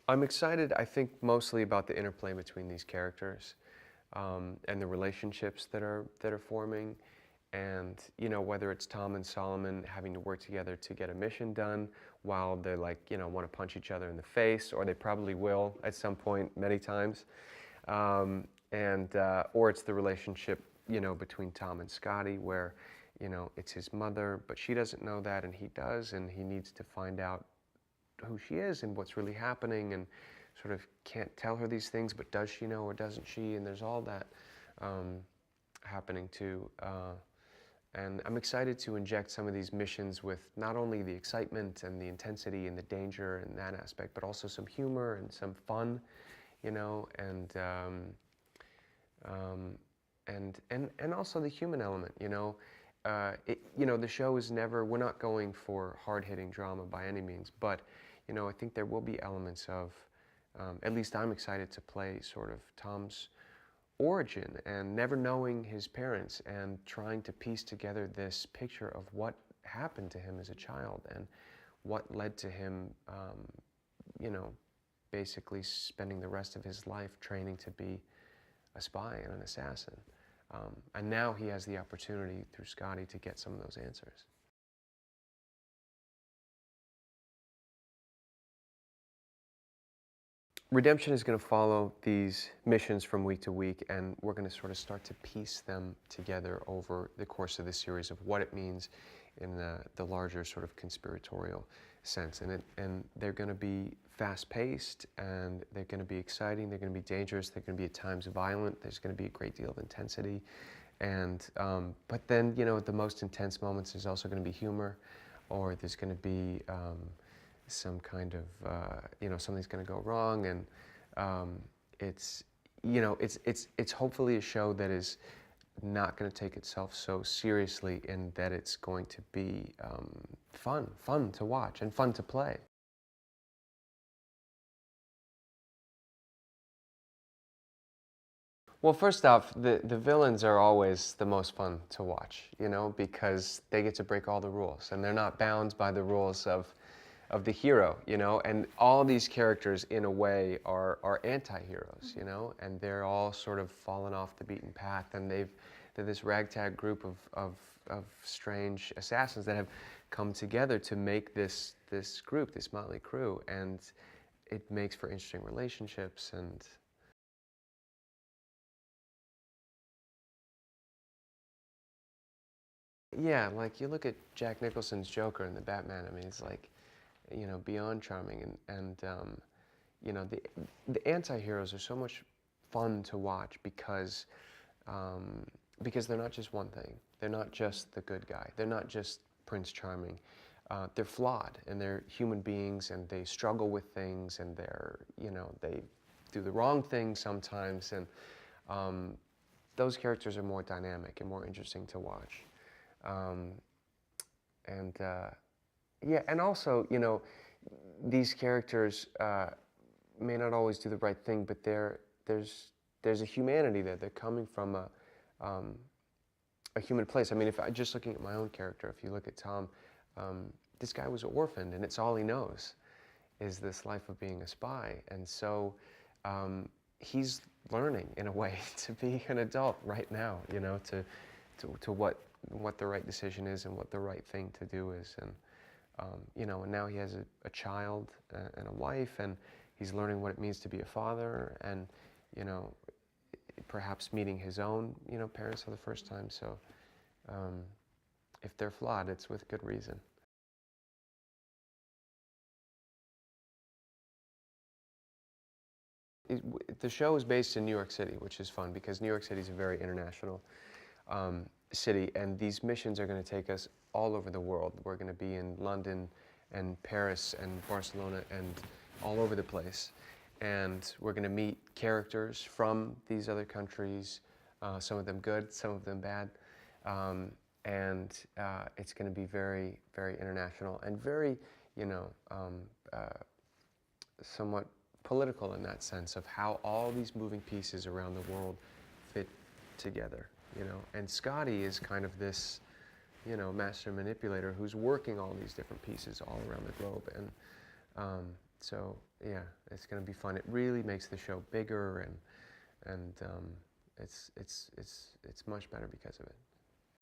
I'm excited, I think, mostly about the interplay between these characters, and the relationships that are forming, and whether it's Tom and Solomon having to work together to get a mission done while they want to punch each other in the face, or they probably will at some point, many times, and or it's the relationship between Tom and Scotty where it's his mother, but she doesn't know that, and he does, and he needs to find out who she is and what's really happening, and sort of can't tell her these things, but does she know or doesn't she? And there's all that happening too. And I'm excited to inject some of these missions with not only the excitement and the intensity and the danger and that aspect, but also some humor and some fun, and and also the human element. The show is never. We're not going for hard-hitting drama by any means, but I think there will be elements of. At least I'm excited to play sort of Tom's origin and never knowing his parents and trying to piece together this picture of what happened to him as a child and what led to him, you know, basically spending the rest of his life training to be a spy and an assassin. And now he has the opportunity through Scotty to get some of those answers. Redemption is going to follow these missions from week to week, and we're going to sort of start to piece them together over the course of this series of what it means in the larger sort of conspiratorial sense. And they're going to be fast-paced, and they're going to be exciting, they're going to be dangerous, they're going to be at times violent, there's going to be a great deal of intensity. And, but then, at the most intense moments, there's also going to be humor, or there's going to be some kind of something's going to go wrong, and it's it's hopefully a show that is not going to take itself so seriously, in that it's going to be fun to watch and fun to play. Well, first off, the villains are always the most fun to watch, because they get to break all the rules, and they're not bound by the rules of the hero, and all these characters in a way are anti-heroes, and they're all sort of fallen off the beaten path, and they're this ragtag group of strange assassins that have come together to make this group, this motley crew, and it makes for interesting relationships. And yeah, like you look at Jack Nicholson's Joker in the Batman, I mean, it's like, beyond charming, the anti-heroes are so much fun to watch because they're not just one thing. They're not just the good guy. They're not just Prince Charming. They're flawed, and they're human beings, and they struggle with things, and they do the wrong thing sometimes, and those characters are more dynamic and more interesting to watch. Um, and Yeah, and also, these characters may not always do the right thing, but there's a humanity there. They're coming from a human place. I mean, if I just looking at my own character, if you look at Tom, this guy was orphaned, and it's all he knows is this life of being a spy, and so he's learning in a way to be an adult right now. To what the right decision is and what the right thing to do is, and and now he has a child and a wife, and he's learning what it means to be a father, and perhaps meeting his own parents for the first time. So if they're flawed, it's with good reason. The show is based in New York City, which is fun because New York City is a very international city, and these missions are going to take us all over the world. We're going to be in London and Paris and Barcelona and all over the place, and we're going to meet characters from these other countries, some of them good, some of them bad, and it's going to be very, very international and very, somewhat political in that sense of how all these moving pieces around the world fit together, And Scotty is kind of this, master manipulator who's working all these different pieces all around the globe. And So yeah, it's going to be fun. It really makes the show bigger, and it's much better because of it.